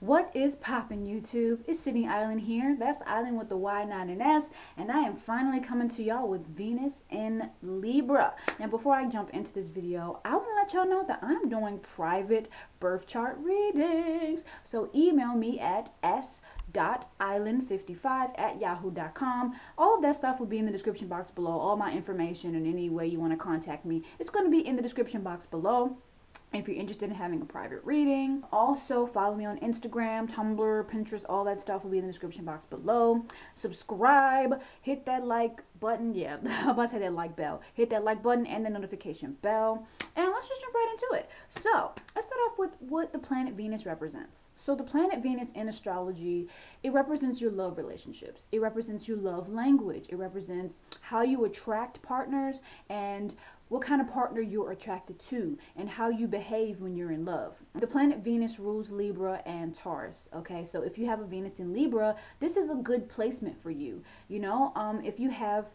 What is poppin' YouTube? It's Sydney Island here. That's Island with the Y, not an S. And I am finally coming to y'all with Venus in Libra. Now before I jump into this video, I want to let y'all know that I'm doing private birth chart readings. So email me at s.island55@yahoo.com. All of that stuff will be in the description box below. All my information and any way you want to contact me, it's going to be in the description box below if you're interested in having a private reading. Also follow me on Instagram, Tumblr, Pinterest. All that stuff will be in the description box below. Subscribe, hit that like button. Yeah, I'm about to say that like bell. Hit that like button and the notification bell, and let's just jump right into it. So let's start off with what the planet Venus represents. So the planet Venus in astrology, it represents your love relationships. It represents your love language. It represents how you attract partners and what kind of partner you're attracted to and how you behave when you're in love. The planet Venus rules Libra and Taurus. Okay, so if you have a Venus in Libra, this is a good placement for you. If you have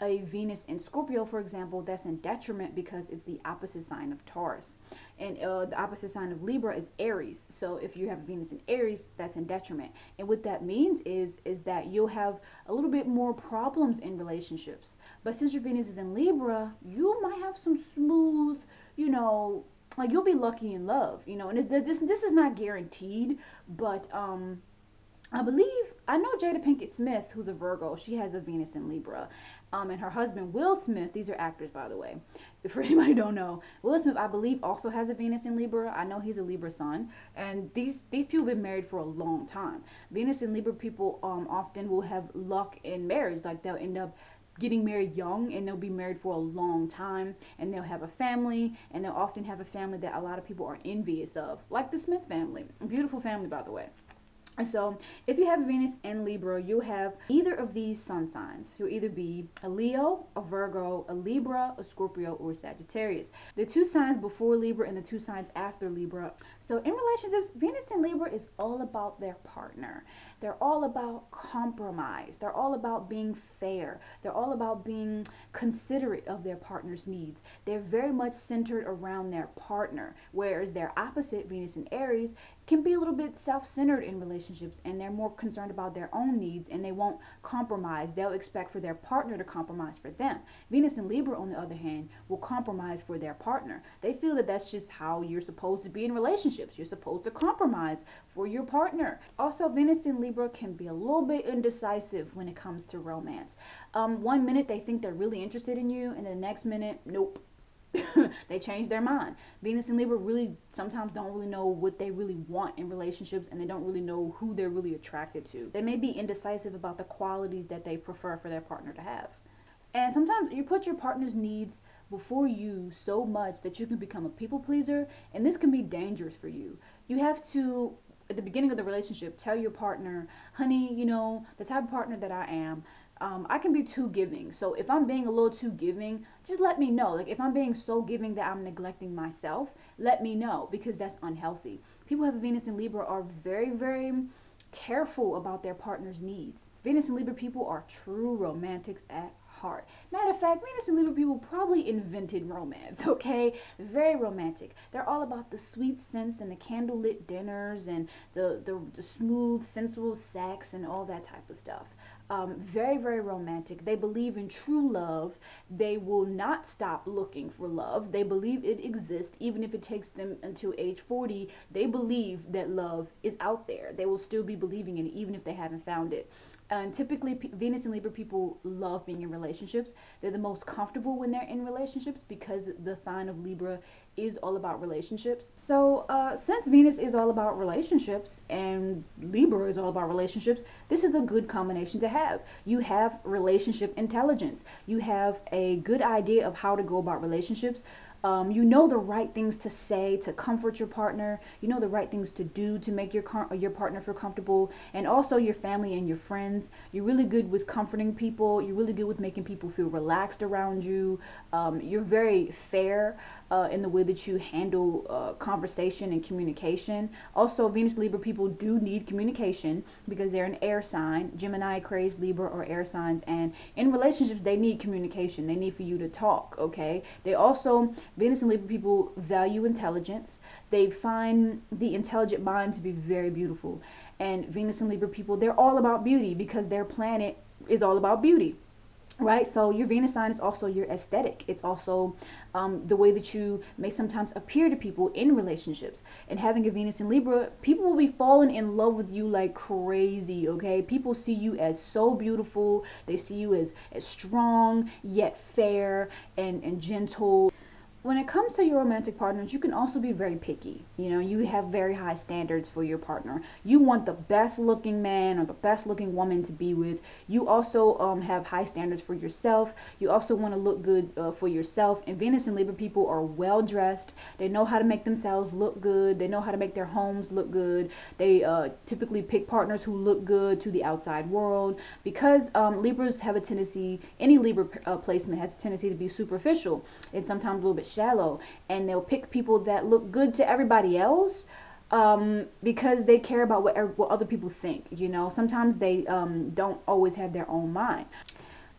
a Venus in Scorpio, for example, that's in detriment because it's the opposite sign of Taurus. And the opposite sign of Libra is Aries. So if you have Venus in Aries, that's in detriment. And what that means is that you'll have a little bit more problems in relationships. But since your Venus is in Libra, you might have some smooth, like you'll be lucky in love, and this is not guaranteed, but I know Jada Pinkett Smith, who's a Virgo. She has a Venus in Libra, and her husband Will Smith. These are actors, by the way. For anybody who don't know, Will Smith, I believe, also has a Venus in Libra. I know he's a Libra sun, and these people have been married for a long time. Venus in Libra people often will have luck in marriage, like they'll end up getting married young and they'll be married for a long time, and they'll have a family, and they'll often have a family that a lot of people are envious of, like the Smith family. A beautiful family, by the way. So if you have Venus in Libra, you'll have either of these sun signs. You'll either be a Leo, a Virgo, a Libra, a Scorpio, or a Sagittarius. The two signs before Libra and the two signs after Libra. So in relationships, Venus in Libra is all about their partner. They're all about compromise. They're all about being fair. They're all about being considerate of their partner's needs. They're very much centered around their partner, whereas their opposite, Venus in Aries, can be a little bit self-centered in relationships, and they're more concerned about their own needs, and they won't compromise. They'll expect for their partner to compromise for them. Venus in Libra, on the other hand, will compromise for their partner. They feel that that's just how you're supposed to be in relationships. You're supposed to compromise for your partner. Also, Venus in Libra can be a little bit indecisive when it comes to romance. One minute they think they're really interested in you, and the next minute, nope. They change their mind. Venus and Libra really sometimes don't really know what they really want in relationships, and they don't really know who they're really attracted to. They may be indecisive about the qualities that they prefer for their partner to have. And sometimes you put your partner's needs before you so much that you can become a people pleaser, and this can be dangerous for you. You have to, at the beginning of the relationship, tell your partner, honey, the type of partner that I am, I can be too giving. So if I'm being a little too giving, just let me know. Like if I'm being so giving that I'm neglecting myself, let me know, because that's unhealthy. People who have Venus in Libra are very, very careful about their partner's needs. Venus and Libra people are true romantics at heart. Matter of fact, Venus and Libra people probably invented romance, okay? Very romantic. They're all about the sweet scents and the candlelit dinners and the smooth, sensual sex and all that type of stuff. Very, very romantic. They believe in true love. They will not stop looking for love. They believe it exists even if it takes them until age 40. They believe that love is out there. They will still be believing in it even if they haven't found it. And typically, Venus and Libra people love being in relationships. They're the most comfortable when they're in relationships because the sign of Libra is all about relationships. So since Venus is all about relationships and Libra is all about relationships, this is a good combination to have. You have relationship intelligence. You have a good idea of how to go about relationships. You know the right things to say to comfort your partner. You know the right things to do to make your partner feel comfortable, and also your family and your friends. You're really good with comforting people. You're really good with making people feel relaxed around you. You're very fair in the way that you handle conversation and communication. Also, Venus Libra people do need communication because they're an air sign. Gemini, Aquarius, Libra are air signs, and in relationships they need communication. They need for you to talk, okay? They also, Venus and Libra people value intelligence. They find the intelligent mind to be very beautiful. And Venus and Libra people, they're all about beauty because their planet is all about beauty. Right, so your Venus sign is also your aesthetic. It's also the way that you may sometimes appear to people in relationships. And having a Venus in Libra, people will be falling in love with you like crazy, okay? People see you as so beautiful. They see you as strong, yet fair and gentle. When it comes to your romantic partners, you can also be very picky. You know, you have very high standards for your partner. You want the best looking man or the best looking woman to be with. You also have high standards for yourself. You also want to look good for yourself. And Venus and Libra people are well dressed. They know how to make themselves look good. They know how to make their homes look good. They typically pick partners who look good to the outside world, because Libras have a tendency, any Libra placement has a tendency to be superficial and sometimes a little bit shallow, and they'll pick people that look good to everybody else because they care about what other people think. You know, sometimes they don't always have their own mind.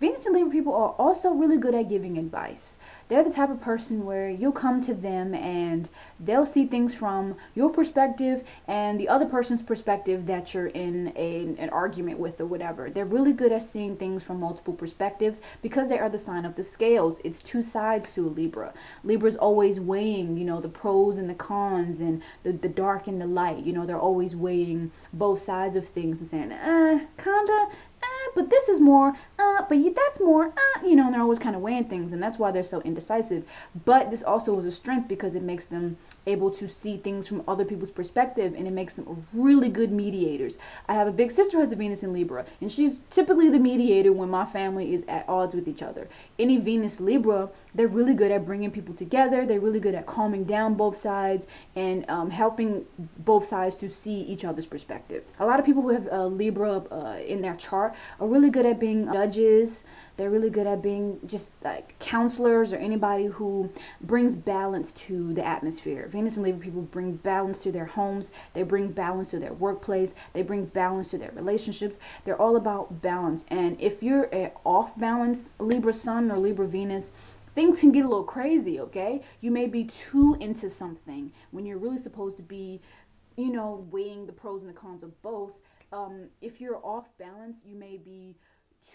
Venus and Libra people are also really good at giving advice. They're the type of person where you'll come to them and they'll see things from your perspective and the other person's perspective that you're in an argument with or whatever. They're really good at seeing things from multiple perspectives because they are the sign of the scales. It's two sides to a Libra. Libra's always weighing, you know, the pros and the cons and the dark and the light. You know, they're always weighing both sides of things and saying, kinda, but this is more, but that's more, you know, and they're always kind of weighing things, and that's why they're so indecisive. But this also is a strength because it makes them able to see things from other people's perspective, and it makes them really good mediators. I have a big sister who has a Venus in Libra, and she's typically the mediator when my family is at odds with each other. Any Venus Libra, they're really good at bringing people together. They're really good at calming down both sides and helping both sides to see each other's perspective. A lot of people who have Libra in their chart are really good at being judges. They're really good at being just like counselors or anybody who brings balance to the atmosphere. Venus and Libra people bring balance to their homes. They bring balance to their workplace. They bring balance to their relationships. They're all about balance. And if you're an off balance Libra Sun or Libra Venus, things can get a little crazy, okay? You may be too into something when you're really supposed to be, you know, weighing the pros and the cons of both. If you're off balance, you may be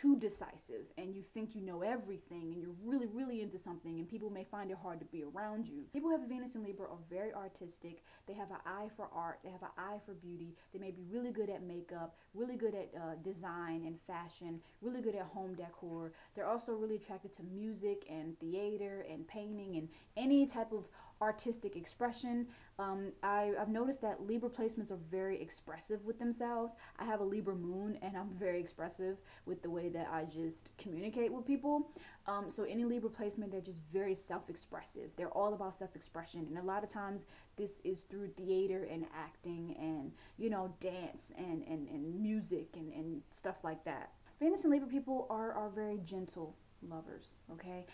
too decisive and you think you know everything and you're really, really into something, and people may find it hard to be around you. People who have Venus and Libra are very artistic. They have an eye for art. They have an eye for beauty. They may be really good at makeup, really good at design and fashion, really good at home decor. They're also really attracted to music and theater and painting and any type of artistic expression. I've noticed that Libra placements are very expressive with themselves. I have a Libra moon and I'm very expressive with the way that I just communicate with people. So any Libra placement, they're just very self-expressive. They're all about self-expression, and a lot of times this is through theater and acting and, you know, dance and music and stuff like that. Venus and Libra people are very gentle lovers, okay?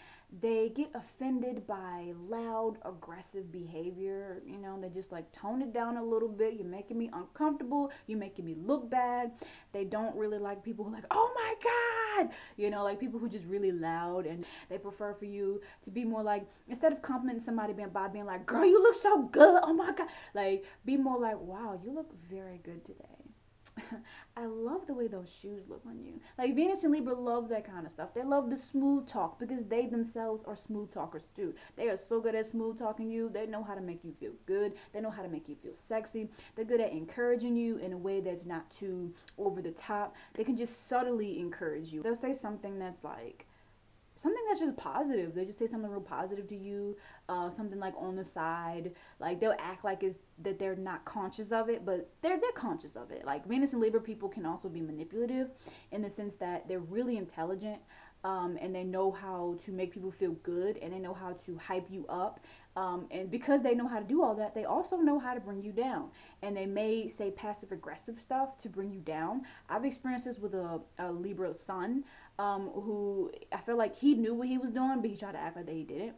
They get offended by loud, aggressive behavior. You know, they just like tone it down a little bit. You're making me uncomfortable. You're making me look bad. They don't really like people who are like, oh my God, you know, like people who are just really loud, and they prefer for you to be more like, instead of complimenting somebody by being like, girl, you look so good, oh my God, like be more like, wow, you look very good today. I love the way those shoes look on you. Like Venus and Libra love that kind of stuff. They love the smooth talk because they themselves are smooth talkers too. They are so good at smooth talking you. They know how to make you feel good. They know how to make you feel sexy. They're good at encouraging you in a way that's not too over the top. They can just subtly encourage you. They'll say something that's like, something that's just positive. They just say something real positive to you, something like on the side. Like they'll act like it's that they're not conscious of it, but they're conscious of it. Like Venus and Libra people can also be manipulative in the sense that they're really intelligent, and they know how to make people feel good, and they know how to hype you up. And because they know how to do all that, they also know how to bring you down. And they may say passive aggressive stuff to bring you down. I've experienced this with a Libra sun, who I feel like he knew what he was doing, but he tried to act like that he didn't.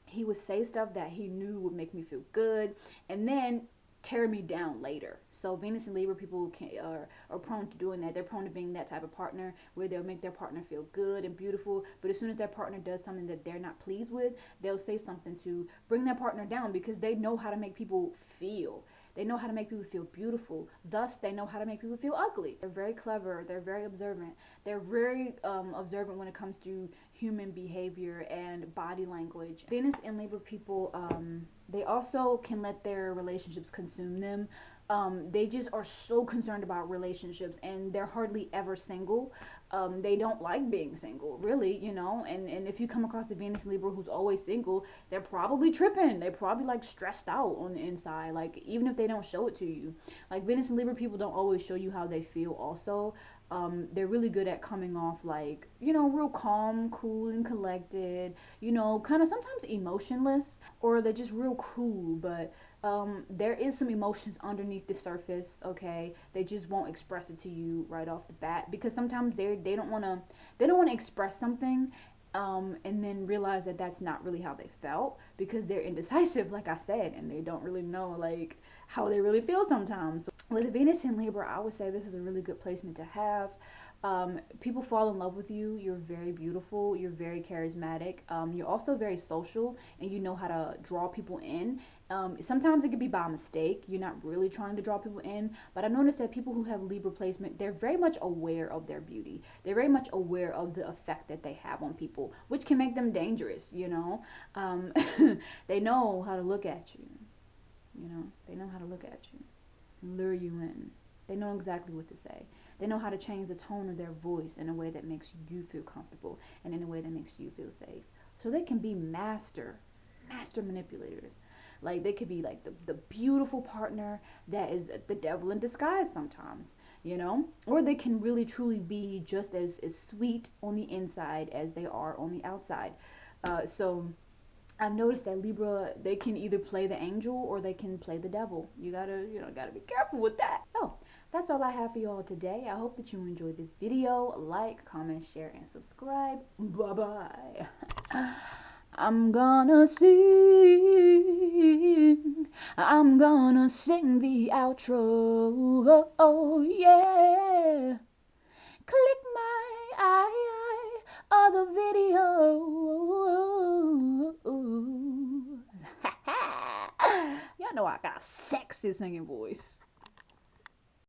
he would say stuff that he knew would make me feel good, and then tear me down later. So Venus and Libra people are prone to doing that. They're prone to being that type of partner where they'll make their partner feel good and beautiful, but as soon as their partner does something that they're not pleased with, they'll say something to bring their partner down, because they know how to make people feel. They know how to make people feel beautiful. Thus, they know how to make people feel ugly. They're very clever. They're very observant. They're very observant when it comes to human behavior and body language. Venus and Libra people, they also can let their relationships consume them. They just are so concerned about relationships, and they're hardly ever single. They don't like being single, really, you know. And if you come across a Venus Libra who's always single, they're probably tripping. They're probably like stressed out on the inside, like even if they don't show it to you. Like Venus and Libra people don't always show you how they feel. Also, they're really good at coming off like, you know, real calm, cool, and collected. You know, kind of sometimes emotionless, or they're just real cool, but there is some emotions underneath the surface. Okay, they just won't express it to you right off the bat, because sometimes they don't want to express something, and then realize that that's not really how they felt, because they're indecisive, like I said, and they don't really know like how they really feel sometimes. So with Venus in Libra, I would say this is a really good placement to have. People fall in love with you. You're very beautiful. You're very charismatic. You're also very social, and you know how to draw people in. Sometimes it could be by mistake. You're not really trying to draw people in, but I've noticed that people who have Libra placement, they're very much aware of their beauty. They're very much aware of the effect that they have on people, which can make them dangerous, you know. They know how to look at you. You know, they know how to look at you, lure you in. They know exactly what to say. They know how to change the tone of their voice in a way that makes you feel comfortable, and in a way that makes you feel safe. So they can be master manipulators. Like they could be like the beautiful partner that is the devil in disguise sometimes, you know? Or they can really truly be just as sweet on the inside as they are on the outside. So I've noticed that Libra, they can either play the angel or they can play the devil. Gotta be careful with that. So that's all I have for you all today. I hope that you enjoyed this video. Like, comment, share, and subscribe. Bye bye. I'm gonna sing. I'm gonna sing the outro. Oh yeah. Click my eye of the video. Y'all know I got a sexy singing voice.